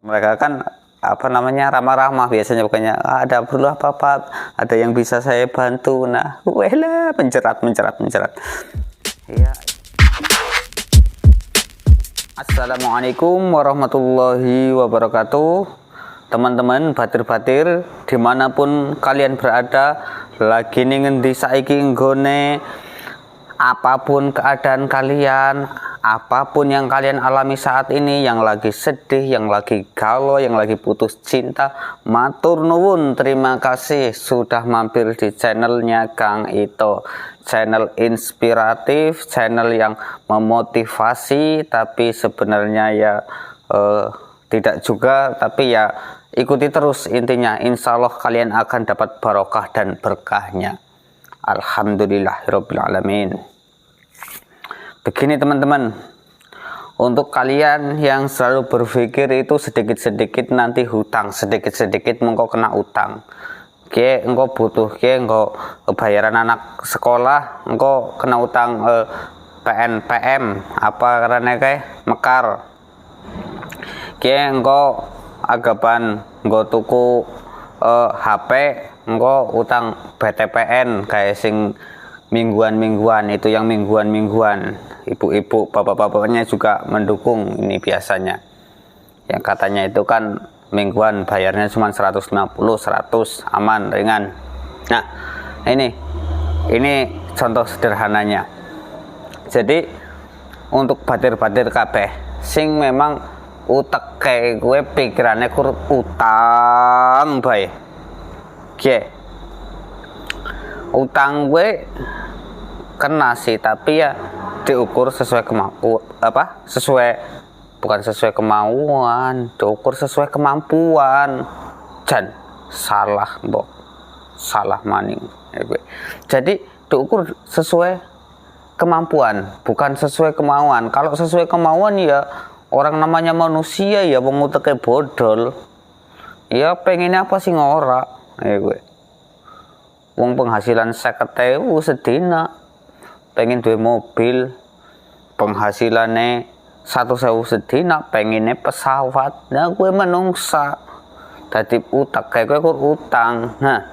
Mereka kan apa namanya ramah-ramah biasanya, bukannya ada perlu apa-apa, ada yang bisa saya bantu. Nah, wehlah mencerat. Ya. Assalamualaikum warahmatullahi wabarakatuh. Teman-teman batir-batir dimanapun kalian berada, lagi ngendi saiki nggone, apapun keadaan kalian, apapun yang kalian alami saat ini, yang lagi sedih, yang lagi galau, yang lagi putus cinta, matur nuwun, terima kasih sudah mampir di channelnya Kang Ito. Channel inspiratif, channel yang memotivasi, tapi sebenarnya ya tidak juga, tapi ya ikuti terus, intinya insya Allah kalian akan dapat barokah dan berkahnya. Alhamdulillahirrabbilalamin. Begini teman-teman, untuk kalian yang selalu berpikir itu sedikit-sedikit nanti hutang, sedikit-sedikit mengkau kena utang, engkau butuh, engkau bayaran anak sekolah, engkau kena utang PNPM apa karena mekar, engkau agapan, engkau tuku HP, engkau utang BTPN kayak sing mingguan-mingguan, itu yang mingguan-mingguan. Ibu-ibu, bapak-bapaknya juga mendukung ini biasanya. Yang katanya itu kan mingguan bayarnya cuma 150, 100, aman, ringan. Nah, ini contoh sederhananya. Jadi untuk batir-batir kabeh sing memang utek kayak gue pikirannya kur utang bae. Utang gue kena sih, tapi ya diukur sesuai kemauan, diukur sesuai kemampuan. Dan salah maning ya gue. Jadi diukur sesuai kemampuan, bukan sesuai kemauan. Kalau sesuai kemauan ya orang namanya manusia ya penguteke bodol. Ya pengennya apa sih ngora ya gue. Wong penghasilan 50.000 sedina, pengen duwe mobil, penghasilannya 100.000 sedina, pengennya pesawat. Nah gue menungsa dadi utak kayak gue utang. Nah,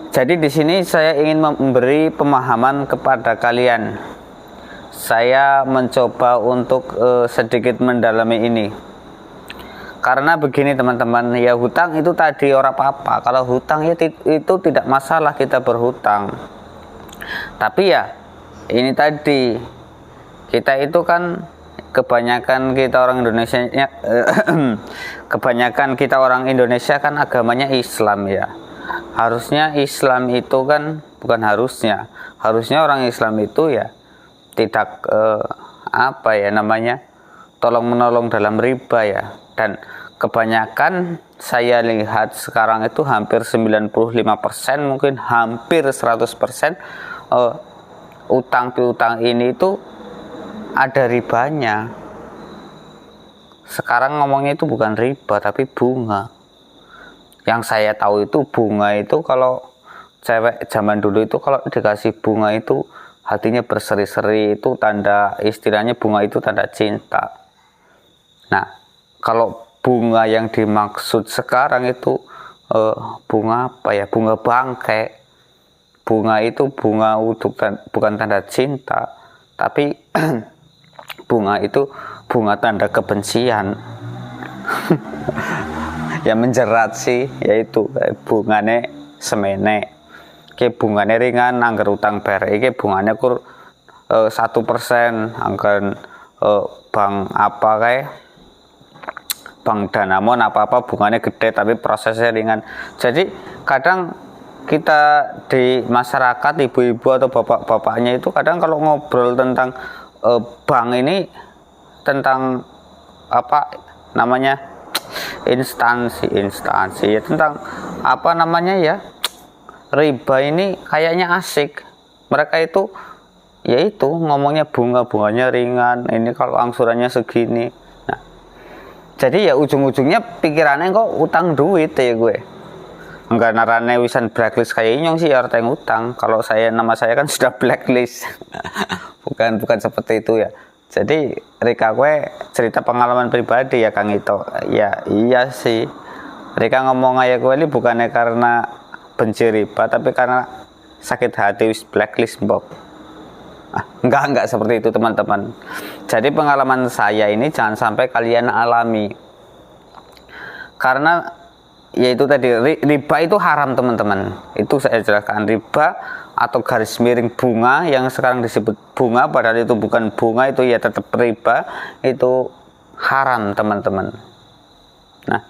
jadi di sini saya ingin memberi pemahaman kepada kalian. Saya mencoba untuk sedikit mendalami ini. Karena begini teman-teman, ya hutang itu tadi orang apa-apa. Kalau hutang ya itu tidak masalah kita berhutang. Tapi ya ini tadi, kita itu kan kebanyakan kita orang Indonesia kan agamanya Islam ya. Harusnya Islam itu kan, bukan harusnya orang Islam itu ya tidak tolong menolong dalam riba ya. Dan kebanyakan saya lihat sekarang itu hampir 95%, mungkin hampir 100% utang piutang ini itu ada ribanya. Sekarang ngomongnya itu bukan riba tapi bunga. Yang saya tahu itu bunga itu, kalau cewek zaman dulu itu kalau dikasih bunga itu hatinya berseri-seri, itu tanda, istilahnya bunga itu tanda cinta. Nah, kalau bunga yang dimaksud sekarang itu bunga apa ya? Bunga bangkai. Bunga itu bunga bukan tanda cinta, tapi bunga itu bunga tanda kebencian. Ya menjerat sih, yaitu bungane semene. Bungane ringan, anggar utang bayar bungane kur 1%, anggar bank apa Bank Danamon apa bunganya gede tapi prosesnya ringan. Jadi kadang kita di masyarakat, ibu-ibu atau bapak-bapaknya itu kadang kalau ngobrol tentang bank ini, tentang apa namanya instansi ya, tentang apa namanya ya riba ini kayaknya asik. Mereka itu yaitu ngomongnya bunganya ringan, ini kalau angsurannya segini. Jadi ya ujung-ujungnya pikirannya kok utang duit ya gue. Enggak narane wisan blacklist kayak inyong sih ya yang utang. Kalau nama saya kan sudah blacklist. bukan seperti itu ya. Jadi Rika kue cerita pengalaman pribadi ya Kang Ito. Ya iya sih. Rika ngomong aja kue ini bukannya karena benci riba, tapi karena sakit hati wis blacklist Bob. Enggak seperti itu teman-teman. Jadi pengalaman saya ini jangan sampai kalian alami. Karena yaitu tadi riba itu haram teman-teman. Itu saya jelaskan, riba atau garis miring bunga yang sekarang disebut bunga padahal itu bukan bunga, itu ya tetap riba, itu haram teman-teman. Nah,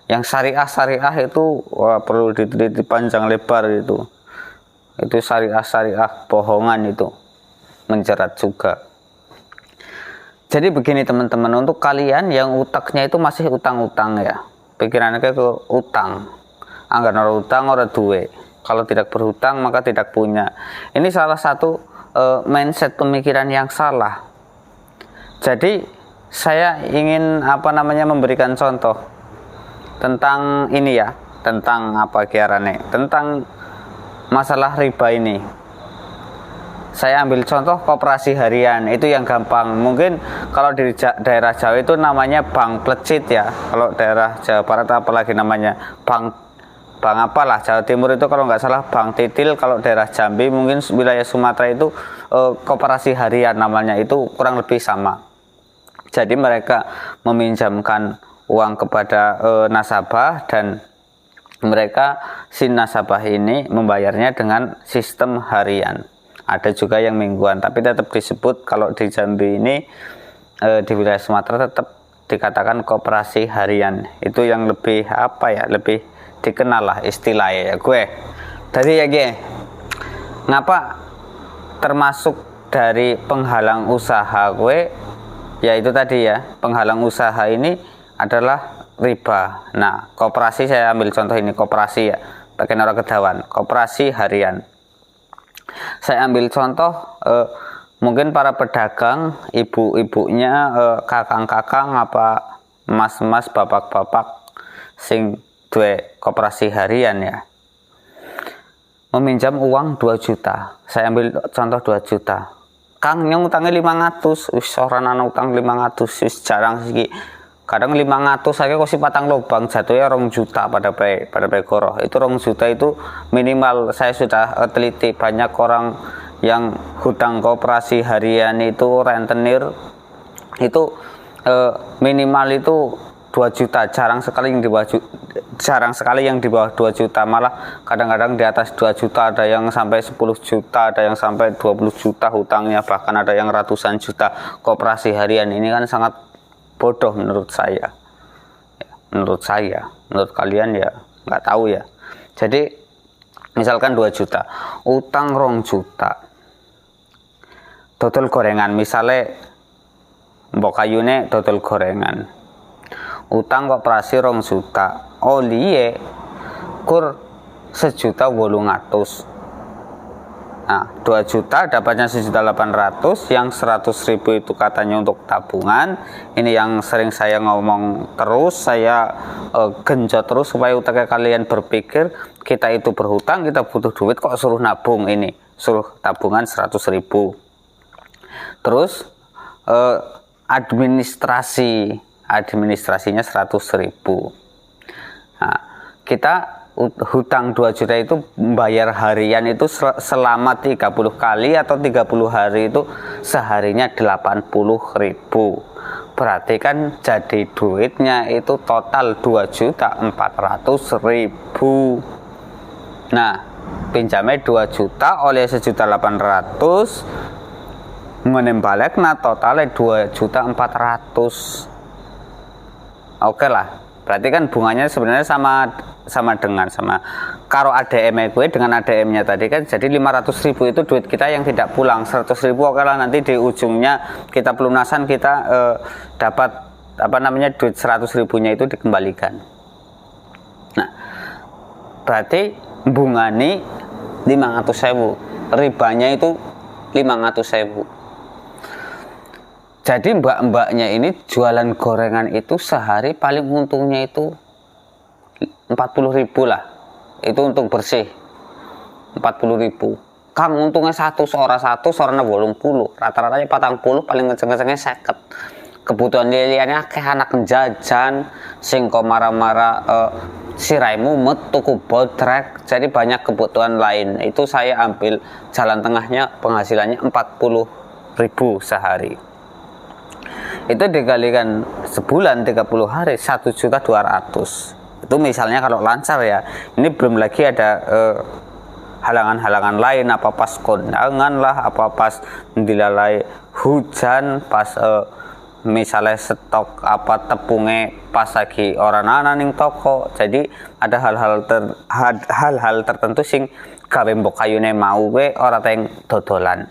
yang syariah itu perlu diteliti panjang lebar itu syariah bohongan itu menjerat juga. Jadi begini teman-teman, untuk kalian yang utaknya itu masih utang-utang ya, pikirannya ke utang, anggaran utang ora duwe. Kalau tidak berhutang maka tidak punya. Ini salah satu mindset pemikiran yang salah. Jadi saya ingin memberikan contoh tentang ini ya, tentang tentang masalah riba ini. Saya ambil contoh koperasi harian, itu yang gampang. Mungkin kalau di daerah Jawa itu namanya bank plecit ya. Kalau daerah Jawa Barat apalagi namanya bank apalah, Jawa Timur itu kalau nggak salah bank titil, kalau daerah Jambi mungkin wilayah Sumatera itu koperasi harian namanya, itu kurang lebih sama. Jadi mereka meminjamkan uang kepada nasabah dan mereka si nasabah ini membayarnya dengan sistem harian. Ada juga yang mingguan, tapi tetap disebut kalau di Jambi ini di wilayah Sumatera tetap dikatakan koperasi harian. Itu yang lebih lebih dikenal lah istilahnya ya gue. Jadi ya gue, ngapa termasuk dari penghalang usaha gue, yaitu tadi ya, penghalang usaha ini adalah riba. Nah, koperasi saya ambil contoh ini, koperasi ya, bagian orang kedawan, koperasi harian. Saya ambil contoh mungkin para pedagang, ibu-ibunya, kakang-kakang, mas-mas, bapak-bapak sing duwe koperasi harian ya, meminjam uang 2 juta. Saya ambil contoh 2 juta. Kang yang utangnya 500, wis orang anak utang 500, wis jarang sih. Kadang 500 saya kok si patang lubang jatuhnya 2 juta pada Pegoro. Itu 2 juta itu minimal. Saya sudah teliti banyak orang yang hutang koperasi harian itu rentenir itu minimal itu 2 juta, jarang sekali yang di bawah 2 juta, malah kadang-kadang di atas 2 juta, ada yang sampai 10 juta, ada yang sampai 20 juta hutangnya, bahkan ada yang ratusan juta. Koperasi harian ini kan sangat bodoh menurut saya. Menurut kalian ya nggak tahu ya. Jadi misalkan 2 juta, utang 2 juta, total gorengan, misalnya mbok kayune total gorengan, utang koperasi 2 juta, oliye kur 1.800.000. Nah, 2 juta dapatnya 1.800.000, yang 100.000 itu katanya untuk tabungan. Ini yang sering saya ngomong terus, saya genjot terus supaya utangnya kalian berpikir kita itu berhutang, kita butuh duit kok suruh nabung, ini suruh tabungan 100.000. Terus administrasinya 100.000. Nah, kita hutang 2 juta itu bayar harian itu selama 30 kali atau 30 hari itu seharinya 80.000. Berarti kan jadi duitnya itu total 2.400.000. Nah, pinjamnya 2 juta oleh 1.800.000 menembalik, nah totalnya 2.400.000. Oke lah, berarti kan bunganya sebenarnya sama karo ADM gue dengan ADM-nya tadi kan, jadi 500.000 itu duit kita yang tidak pulang. 100.000 oke lah, nanti di ujungnya kita pelunasan, kita dapat duit 100.000-nya itu dikembalikan. Nah, berarti bungani 500.000, ribanya itu 500.000. Jadi mbak-mbaknya ini jualan gorengan itu sehari paling untungnya itu 40.000 lah. Itu untuk bersih 40.000. Kang untungnya 100 sorana 80, rata-ratanya 40, paling ngeceng-ngecengnya 50. Kebutuhan liliannya kayak anak jajan sing kok marah-marah siraimu tuku bodrek, jadi banyak kebutuhan lain. Itu saya ambil jalan tengahnya, penghasilannya 40.000 sehari. Itu dikalikan sebulan 30 hari 1.200.000. Itu misalnya kalau lancar ya. Ini belum lagi ada halangan-halangan lain, apa pas kondangan lah, apa pas dilalai hujan, pas misalnya stok apa tepungnya pas lagi orang anak ning toko. Jadi ada hal-hal tertentu sing gawe mbok kayune mau we ora teng dodolan.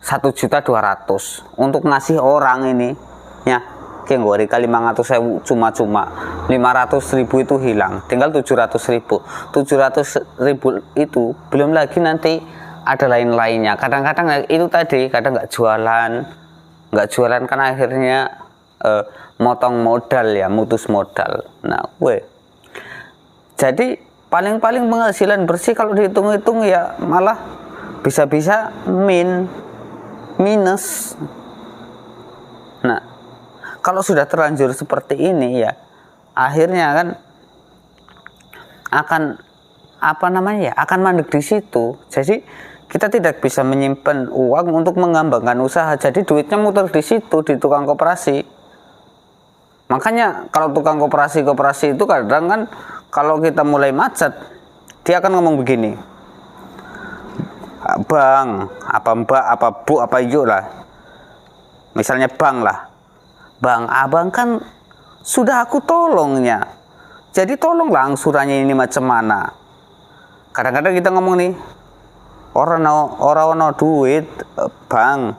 1.200.000 untuk ngasih orang ini ya, kayak gue kali 500.000 cuma-cuma, 500.000 itu hilang, tinggal 700.000. 700.000 itu belum lagi nanti ada lain-lainnya. Kadang-kadang itu tadi, kadang nggak jualan kan akhirnya motong modal ya, mutus modal. Nah jadi paling penghasilan bersih kalau dihitung-hitung ya malah bisa-bisa minus. Nah kalau sudah terlanjur seperti ini ya akhirnya kan akan akan mandek di situ. Jadi kita tidak bisa menyimpan uang untuk mengembangkan usaha, jadi duitnya muter di situ, di tukang koperasi. Makanya kalau tukang koperasi itu kadang kan kalau kita mulai macet, dia akan ngomong begini, bang, apa mbak, apa bu, apa yuk lah, misalnya bang lah, bang, abang kan sudah aku tolongnya, jadi tolonglah angsurannya ini macam mana. Kadang-kadang kita ngomong nih, orang no duit bang,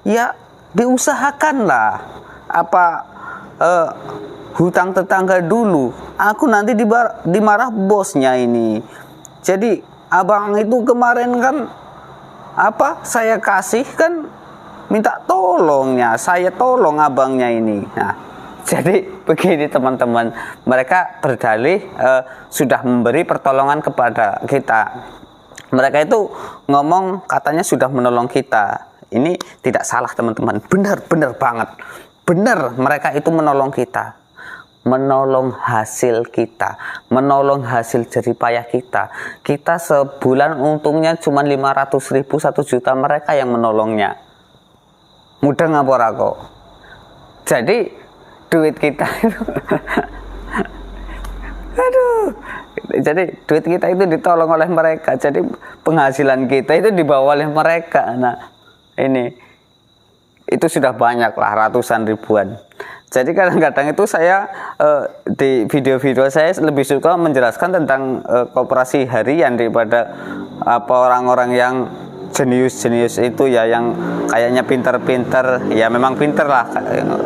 ya diusahakanlah hutang tetangga dulu, aku nanti dimarah bosnya ini. Jadi abang itu kemarin kan saya kasih kan minta tolongnya, saya tolong abangnya ini. Nah jadi begini teman-teman, mereka berdalih sudah memberi pertolongan kepada kita. Mereka itu ngomong katanya sudah menolong kita. Ini tidak salah teman-teman, benar banget. Benar, mereka itu menolong kita, menolong hasil kita, menolong hasil jerih payah kita. Kita sebulan untungnya cuma 500.000, 1 juta, mereka yang menolongnya. Mudah ngapor aku. Jadi duit kita itu jadi duit kita itu ditolong oleh mereka, jadi penghasilan kita itu dibawa oleh mereka. Nah ini itu sudah banyak lah, ratusan ribuan. Jadi kadang-kadang itu saya di video-video saya lebih suka menjelaskan tentang koperasi harian daripada orang-orang yang jenius itu ya, yang kayaknya pinter-pinter. Ya memang pinter lah,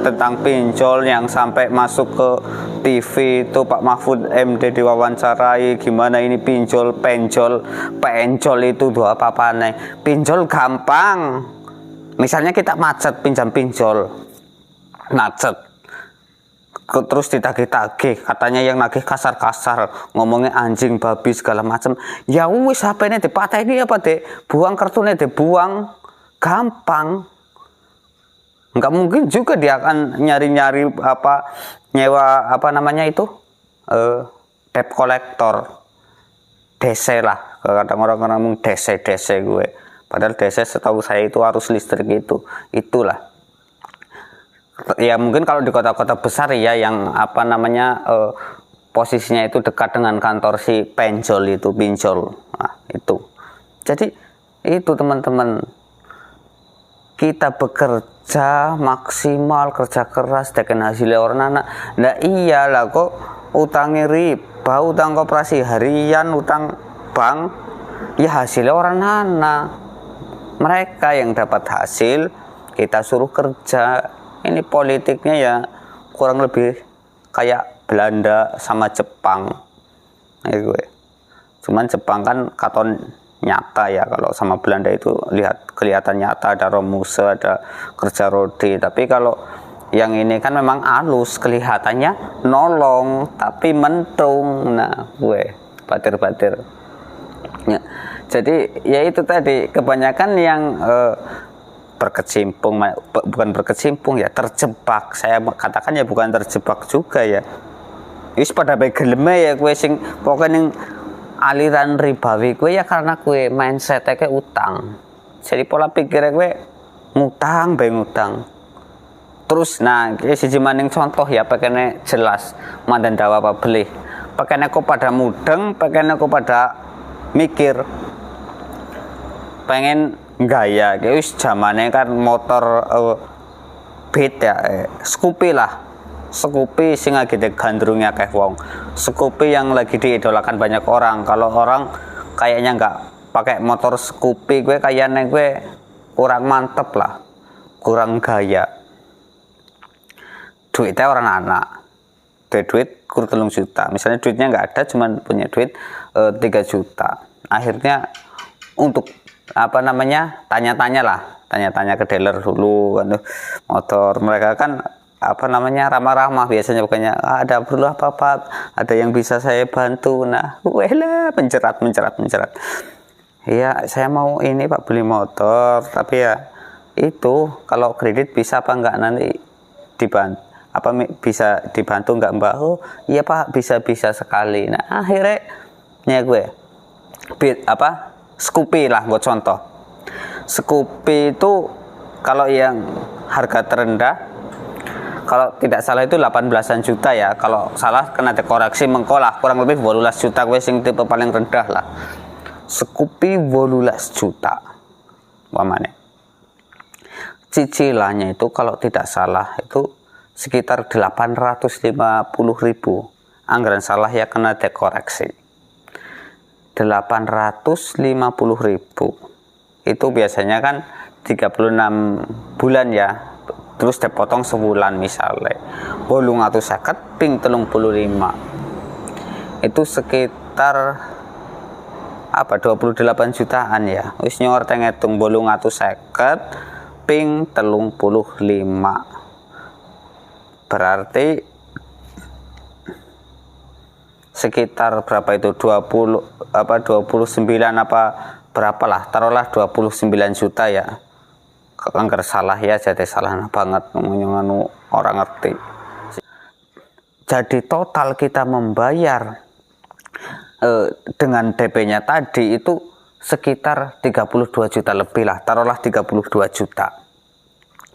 tentang pinjol yang sampai masuk ke TV itu Pak Mahfud MD diwawancarai gimana ini pinjol, penjol itu dua apa nih. Pinjol gampang, misalnya kita macet pinjam pinjol, macet terus ditagih-tagih, katanya yang nagih kasar-kasar, ngomongnya anjing, babi, segala macam. Ya wis HP-nya dipatahin apa deh, buang kartunya dibuang, gampang. Nggak mungkin juga dia akan nyari-nyari nyewa debt collector, DC lah, kadang orang-orang ngomong DC gue, padahal DC setahu saya itu arus listrik itulah. Ya mungkin kalau di kota-kota besar ya yang posisinya itu dekat dengan kantor si pinjol. Nah, itu. Jadi itu teman-teman, kita bekerja maksimal, kerja keras, tekan hasilnya orang anak. Nah iyalah kok utangnya riba, utang koperasi harian, utang bank, ya hasilnya orang anak. Mereka yang dapat hasil, kita suruh kerja. Ini politiknya ya kurang lebih kayak Belanda sama Jepang. Cuman Jepang kan katon nyata ya, kalau sama Belanda itu kelihatan nyata, ada Romuse, ada kerja rodi. Tapi kalau yang ini kan memang halus, kelihatannya nolong tapi mentung. Nah batir-batir Ya. Jadi ya itu tadi kebanyakan yang bukan berkecimpung ya, terjebak. Saya katakan ya bukan terjebak juga ya. Wis pada bae geleme ya kowe sing pokoke ning aliran ribawi kowe ya karena kowe mindset-e utang. Jadi pola pikirnya kowe ngutang bae ngutang. Terus nah iki siji maning contoh ya pakene jelas mandan dawa apa beli. Pakene kok pada mudeng, pakene kok pada mikir pengen gaya wis zamane kan motor beat ya Scoopy lah, Scoopy sing lagi digandrungi akeh wong, Scoopy yang lagi diidolakan banyak orang. Kalau orang kayaknya nggak pakai motor Scoopy gue kayaknya gue kurang mantep lah, kurang gaya. Duitnya orang anak duit kur 3 juta, misalnya duitnya nggak ada, cuman punya duit 3 juta. Akhirnya untuk apa namanya tanya-tanya ke dealer dulu kan, motor mereka kan apa namanya ramah-ramah biasanya, bukannya ada perlu apa-apa, ada yang bisa saya bantu. Nah lah mencerat iya saya mau ini Pak beli motor, tapi ya itu kalau kredit bisa apa enggak, nanti dibantu apa bisa dibantu enggak Mbak? Oh iya Pak, bisa sekali. Nah akhirnya ya gue Scoopy lah buat contoh. Scoopy itu kalau yang harga terendah, kalau tidak salah itu 18-an juta ya. Kalau salah kena dikoreksi mengkolah, kurang lebih 18 juta gue sing tipe paling rendah lah. Scoopy 18 juta. Pamane. Cicilannya itu kalau tidak salah itu sekitar 850.000. Anggaran salah ya kena dekoreksi. 850.000 itu biasanya kan 36 bulan ya, terus dipotong sebulan misalnya 850 ping 35 itu sekitar apa 28 jutaan ya. Wis nyor ngitung 850 ping 35 berarti sekitar berapa itu 29 apa berapalah, taruhlah 29 juta ya. Anggar salah ya, jadi salah banget ngomong orang ngerti. Jadi total kita membayar dengan DP-nya tadi itu sekitar 32 juta lebih lah, taruhlah 32 juta.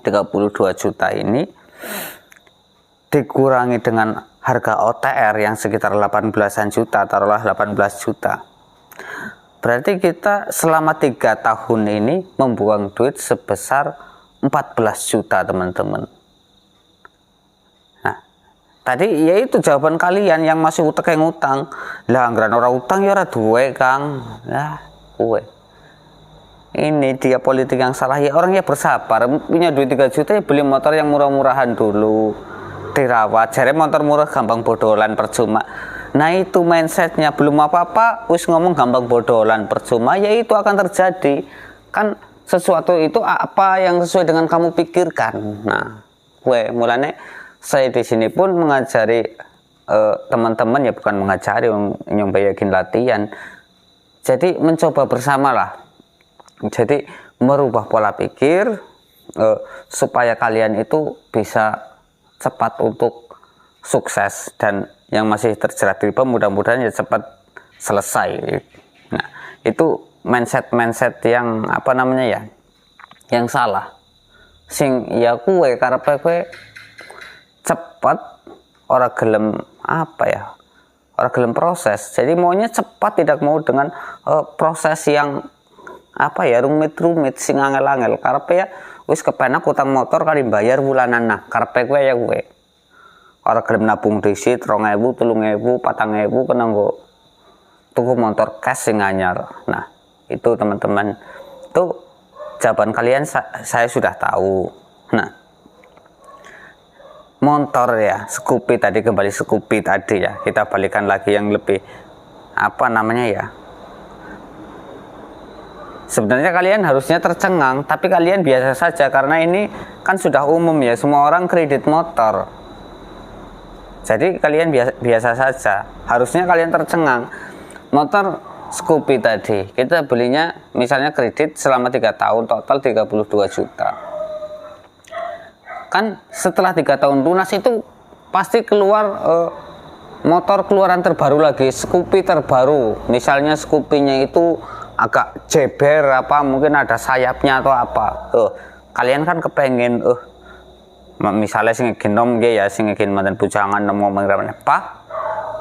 32 juta ini dikurangi dengan harga OTR yang sekitar 18-an juta, taruhlah 18 juta. Berarti kita selama 3 tahun ini membuang duit sebesar 14 juta teman-teman. Nah, tadi yaitu jawaban kalian yang masih ngutang. Lah anggaran orang utang ya ora duwe Kang. Lah kowe. Ini dia politik yang salah ya, orang ya bersabar, punya duit 3 juta ya beli motor yang murah-murahan dulu. Dirawat, jare motor murah gampang bodolan percuma. Nah itu mindsetnya, belum apa-apa wis ngomong gampang bodolan percuma, ya itu akan terjadi. Kan sesuatu itu apa yang sesuai dengan kamu pikirkan. Nah gue mulanya saya di sini pun mengajari teman-teman, ya bukan mengajari, nyoba yakin latihan. Jadi mencoba bersamalah. Jadi merubah pola pikir supaya kalian itu bisa cepat untuk sukses, dan yang masih terjerat di mudah-mudahan ya cepat selesai. Nah itu mindset yang apa namanya ya, yang salah. Sing ya kue karepe kue cepat, orang gelem apa ya, orang gelem proses. Jadi maunya cepat, tidak mau dengan proses yang apa ya, rumit sing angel-angel. Karepe ya wis kepenak utang motor kali bayar bulanan. Nah karepe gue ya gue orang gelem nabung disit 2.000, 3.000, 4.000 kena nggo tuku motor cash sing anyar. Nah itu teman-teman, itu jawaban kalian saya sudah tahu. Nah motor ya Scoopy tadi, kembali Scoopy tadi ya, kita balikan lagi yang lebih apa namanya ya. Sebenarnya kalian harusnya tercengang, tapi kalian biasa saja karena ini kan sudah umum ya, semua orang kredit motor. Jadi kalian biasa saja. Harusnya kalian tercengang. Motor Scoopy tadi kita belinya misalnya kredit selama 3 tahun total 32 juta. Kan setelah 3 tahun lunas itu pasti keluar motor keluaran terbaru lagi, Scoopy terbaru. Misalnya Scoopy-nya itu agak jeber apa, mungkin ada sayapnya atau apa. Kalian kan kepengen misalnya sing genom nggih ya, sing ngegen manten bujangan nemu ngomong Pak,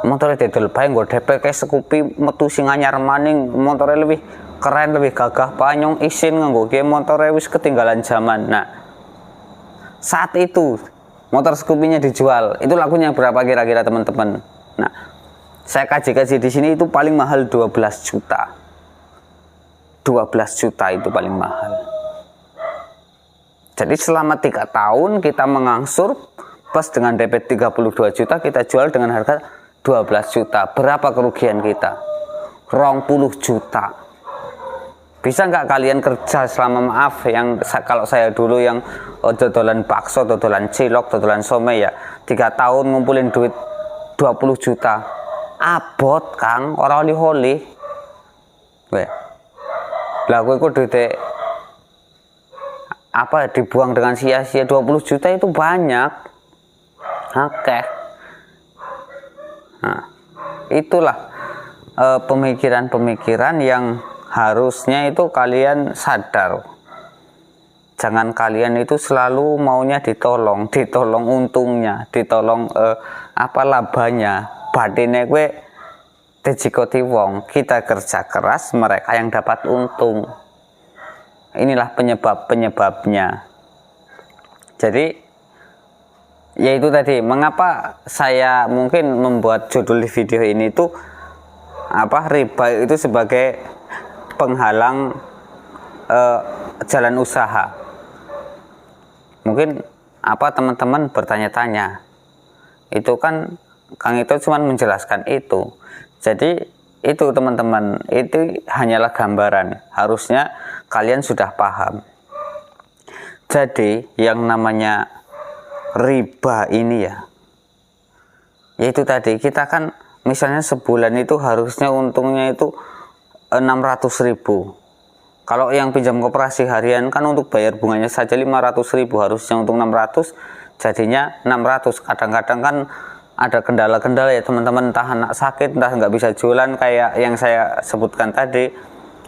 motornya didol bae nggo DP kayak Scoopy metu sing anyar maning, motornya lebih keren, lebih gagah panyong, isin nganggo ge motornya wis ketinggalan zaman. Nah, saat itu motor Scoopy-nya dijual, itu lakunya berapa kira-kira teman-teman? Nah, saya kaji-kaji di sini itu paling mahal 12 juta. 12 juta itu paling mahal. Jadi selama 3 tahun kita mengangsur plus dengan DP 32 juta kita jual dengan harga 12 juta. Berapa kerugian kita? 20 juta. Bisa nggak kalian kerja selama, maaf yang kalau saya dulu yang dodolan bakso, dodolan cilok, dodolan somai ya, 3 tahun ngumpulin duit 20 juta. Abot Kang, ora oli-oli. Lah kowe kok duite apa dibuang dengan sia-sia. 20 juta itu banyak. Oke. Nah, itulah pemikiran-pemikiran yang harusnya itu kalian sadar. Jangan kalian itu selalu maunya ditolong untungnya, ditolong labanya. Batine kowe dijikoti wong, kita kerja keras, mereka yang dapat untung. Inilah penyebabnya. Jadi yaitu tadi mengapa saya mungkin membuat judul di video ini tuh riba itu sebagai penghalang jalan usaha. Mungkin teman-teman bertanya-tanya, itu kan Kang itu cuma menjelaskan itu. Jadi itu teman-teman, itu hanyalah gambaran. Harusnya kalian sudah paham. Jadi yang namanya riba ini ya, yaitu tadi kita kan misalnya sebulan itu harusnya untungnya itu 600.000. Kalau yang pinjam koperasi harian kan untuk bayar bunganya saja 500.000, harusnya untuk 600, jadinya 600. Kadang-kadang kan ada kendala-kendala ya teman-teman, entah anak sakit, entah nggak bisa jualan kayak yang saya sebutkan tadi.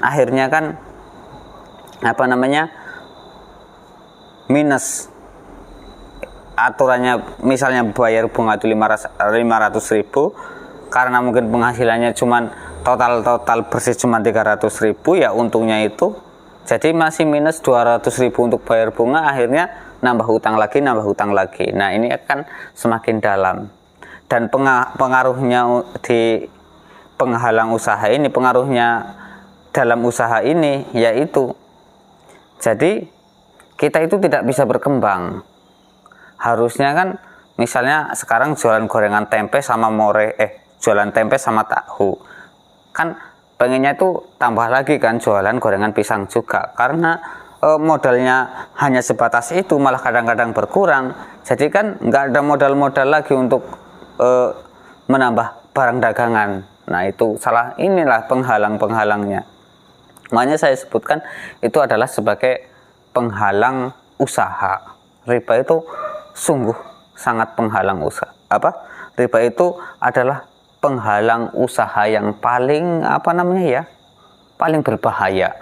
Akhirnya kan minus. Aturannya misalnya bayar bunga itu 500.000, karena mungkin penghasilannya cuman total bersih cuma 300.000 ya, untungnya itu jadi masih minus 200.000 untuk bayar bunga. Akhirnya nambah hutang lagi. Nah, ini akan semakin dalam. Dan pengaruhnya di penghalang usaha ini, pengaruhnya dalam usaha ini yaitu jadi kita itu tidak bisa berkembang. Harusnya kan misalnya sekarang jualan gorengan tempe sama jualan tempe sama tahu, kan pengennya itu tambah lagi kan jualan gorengan pisang juga, karena modalnya hanya sebatas itu, malah kadang-kadang berkurang. Jadi kan nggak ada modal-modal lagi untuk menambah barang dagangan. Nah, itu inilah penghalang-penghalangnya. Makanya saya sebutkan itu adalah sebagai penghalang usaha. Riba itu sungguh sangat penghalang usaha. Riba itu adalah penghalang usaha yang paling paling berbahaya.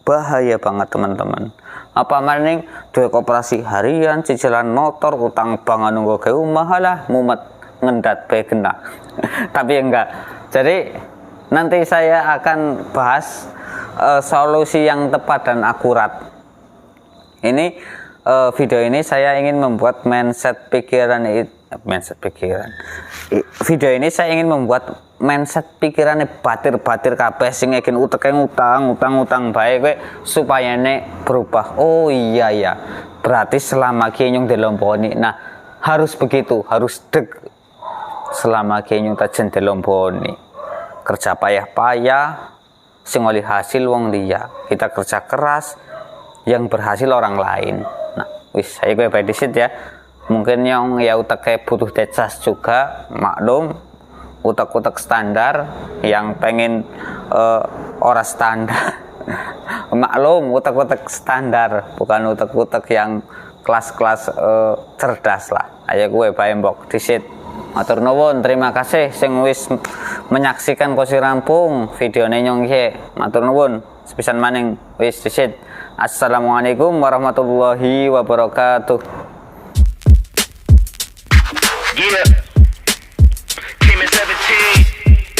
Bahaya banget teman-teman. Maning duwe koperasi harian, cicilan motor, utang bank nunggu ke rumah lah, mumet ngendat bae kena. Tapi enggak. Jadi nanti saya akan bahas solusi yang tepat dan akurat. Ini video ini saya ingin membuat mindset pikiran. Video ini saya ingin membuat mindset pikirannya batir kabeh sing ngeken utang bae kowe supaya berubah. Oh iya ya. Berarti selama ki nyung dilomponi. Nah, harus begitu, harus selama ki nyung tajen dilomponi. Kerja payah-payah sing oleh hasil wong liya. Kita kerja keras, yang berhasil orang lain. Nah, saya gue disit ya. Mungkin yang ya utaknya butuh decas juga, maklum. utek-utek standar yang pengen ora standar. Maklum, utek-utek standar, bukan utek-utek yang kelas-kelas cerdas lah. Ayo gue bae mbok disit. Matur nuwun, terima kasih sing wis menyaksikan kosi rampung videone nyong iki. Matur nuwun, sepisan maning wis disit. Assalamualaikum warahmatullahi wabarakatuh. Yeah.